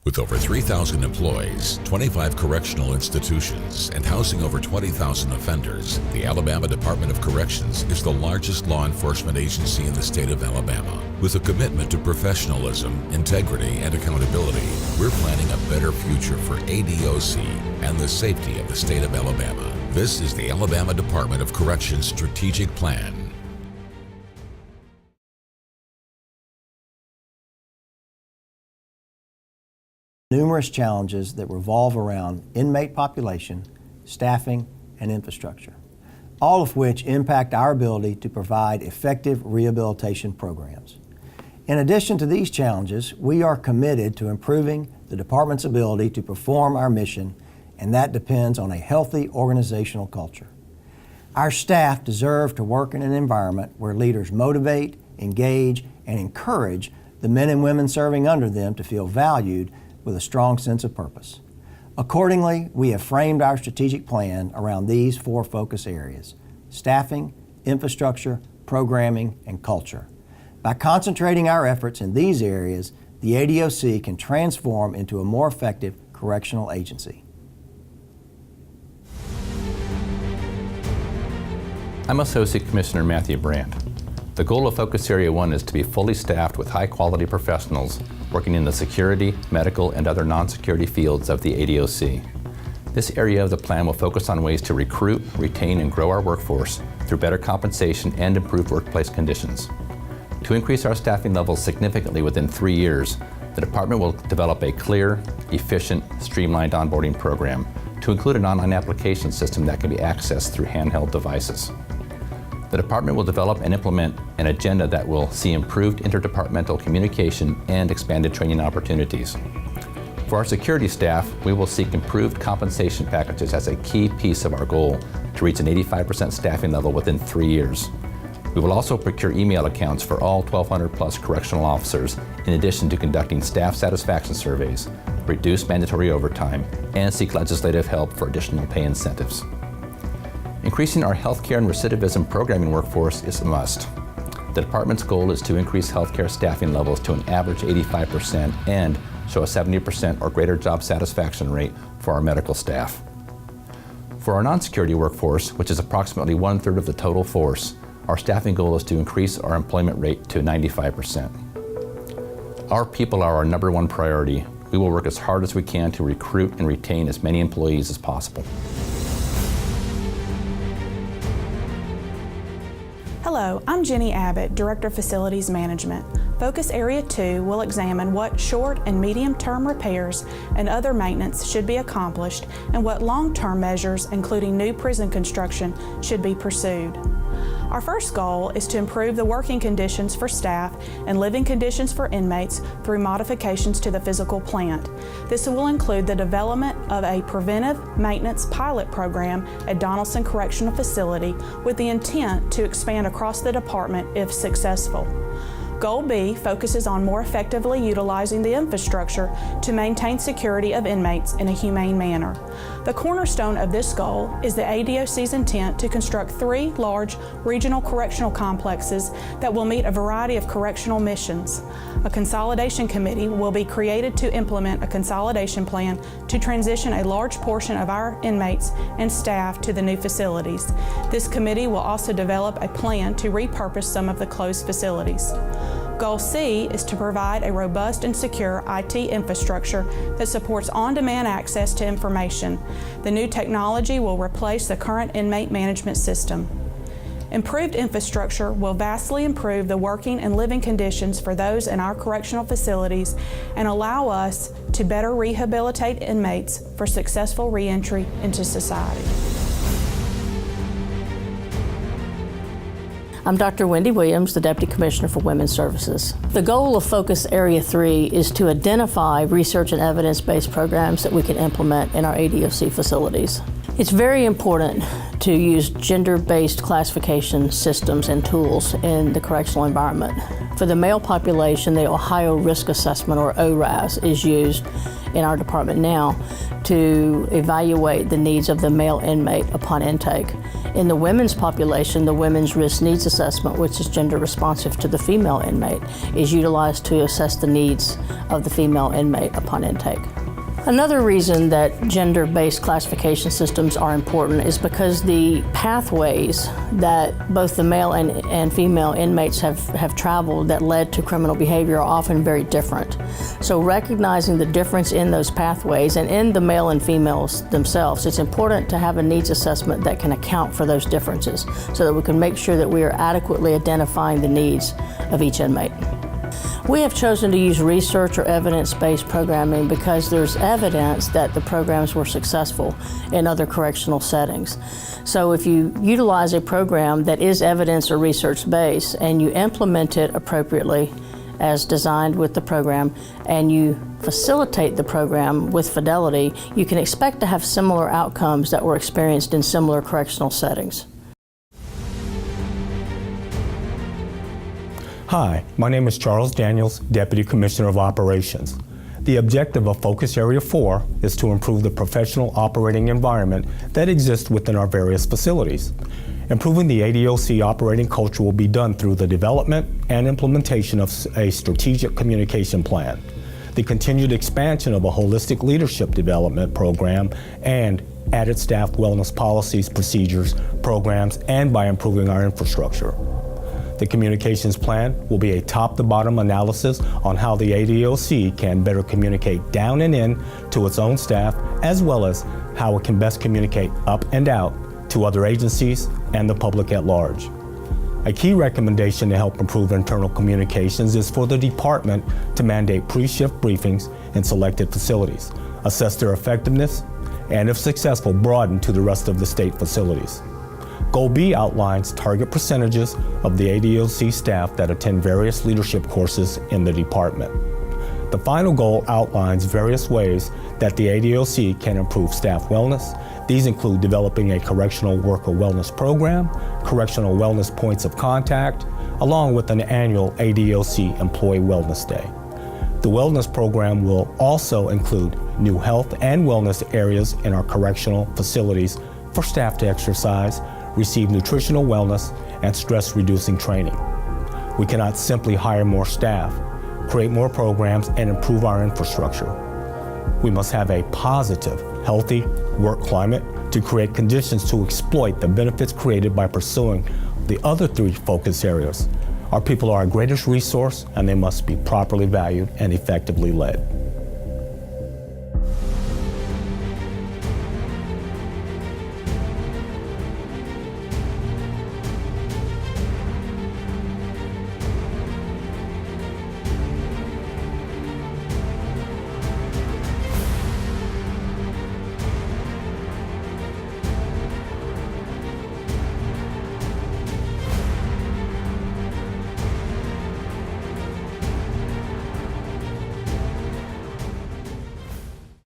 With over 3,000 employees, 25 correctional institutions, and housing over 20,000 offenders, the Alabama Department of Corrections is the largest law enforcement agency in the state of Alabama. With a commitment to professionalism, integrity, and accountability, we're planning a better future for ADOC and the safety of the state of Alabama. This is the Alabama Department of Corrections Strategic Plan. Numerous challenges that revolve around inmate population, staffing, and infrastructure, all of which impact our ability to provide effective rehabilitation programs. In addition to these challenges, we are committed to improving the department's ability to perform our mission, and that depends on a healthy organizational culture. Our staff deserve to work in an environment where leaders motivate, engage, and encourage the men and women serving under them to feel valued with a strong sense of purpose. Accordingly, we have framed our strategic plan around these 4 focus areas: staffing, infrastructure, programming, and culture. By concentrating our efforts in these areas, the ADOC can transform into a more effective correctional agency. I'm Associate Commissioner Matthew Brandt. The goal of Focus Area 1 is to be fully staffed with high-quality professionals working in the security, medical, and other non-security fields of the ADOC. This area of the plan will focus on ways to recruit, retain, and grow our workforce through better compensation and improved workplace conditions. To increase our staffing levels significantly within 3 years, the department will develop a clear, efficient, streamlined onboarding program to include an online application system that can be accessed through handheld devices. The department will develop and implement an agenda that will see improved interdepartmental communication and expanded training opportunities. For our security staff, we will seek improved compensation packages as a key piece of our goal to reach an 85% staffing level within 3 years. We will also procure email accounts for all 1,200 plus correctional officers, in addition to conducting staff satisfaction surveys, reduce mandatory overtime, and seek legislative help for additional pay incentives. Increasing our healthcare and recidivism programming workforce is a must. The department's goal is to increase healthcare staffing levels to an average 85% and show a 70% or greater job satisfaction rate for our medical staff. For our non-security workforce, which is approximately 1/3 of the total force, our staffing goal is to increase our employment rate to 95%. Our people are our #1 priority. We will work as hard as we can to recruit and retain as many employees as possible. Hello, I'm Jenny Abbott, Director of Facilities Management. Focus Area 2 will examine what short and medium-term repairs and other maintenance should be accomplished and what long-term measures, including new prison construction, should be pursued. Our first goal is to improve the working conditions for staff and living conditions for inmates through modifications to the physical plant. This will include the development of a preventive maintenance pilot program at Donaldson Correctional Facility with the intent to expand across the department if successful. Goal B focuses on more effectively utilizing the infrastructure to maintain security of inmates in a humane manner. The cornerstone of this goal is the ADOC's intent to construct 3 large regional correctional complexes that will meet a variety of correctional missions. A consolidation committee will be created to implement a consolidation plan to transition a large portion of our inmates and staff to the new facilities. This committee will also develop a plan to repurpose some of the closed facilities. Goal C is to provide a robust and secure IT infrastructure that supports on-demand access to information. The new technology will replace the current inmate management system. Improved infrastructure will vastly improve the working and living conditions for those in our correctional facilities and allow us to better rehabilitate inmates for successful reentry into society. I'm Dr. Wendy Williams, the Deputy Commissioner for Women's Services. The goal of Focus Area 3 is to identify research and evidence-based programs that we can implement in our ADOC facilities. It's very important to use gender-based classification systems and tools in the correctional environment. For the male population, the Ohio Risk Assessment, or ORAS, is used in our department now to evaluate the needs of the male inmate upon intake. In the women's population, the Women's Risk Needs Assessment, which is gender responsive to the female inmate, is utilized to assess the needs of the female inmate upon intake. Another reason that gender-based classification systems are important is because the pathways that both the male and female inmates have traveled that led to criminal behavior are often very different. So recognizing the difference in those pathways and in the male and females themselves, it's important to have a needs assessment that can account for those differences so that we can make sure that we are adequately identifying the needs of each inmate. We have chosen to use research or evidence-based programming because there's evidence that the programs were successful in other correctional settings. So if you utilize a program that is evidence or research-based and you implement it appropriately as designed with the program and you facilitate the program with fidelity, you can expect to have similar outcomes that were experienced in similar correctional settings. Hi, my name is Charles Daniels, Deputy Commissioner of Operations. The objective of Focus Area 4 is to improve the professional operating environment that exists within our various facilities. Improving the ADOC operating culture will be done through the development and implementation of a strategic communication plan, the continued expansion of a holistic leadership development program, and added staff wellness policies, procedures, programs, and by improving our infrastructure. The communications plan will be a top-to-bottom analysis on how the ADOC can better communicate down and in to its own staff, as well as how it can best communicate up and out to other agencies and the public at large. A key recommendation to help improve internal communications is for the department to mandate pre-shift briefings in selected facilities, assess their effectiveness, and if successful, broaden to the rest of the state facilities. Goal B outlines target percentages of the ADOC staff that attend various leadership courses in the department. The final goal outlines various ways that the ADOC can improve staff wellness. These include developing a correctional worker wellness program, correctional wellness points of contact, along with an annual ADOC Employee Wellness Day. The wellness program will also include new health and wellness areas in our correctional facilities for staff to exercise, receive nutritional wellness, and stress-reducing training. We cannot simply hire more staff, create more programs, and improve our infrastructure. We must have a positive, healthy work climate to create conditions to exploit the benefits created by pursuing the other three focus areas. Our people are our greatest resource, and they must be properly valued and effectively led.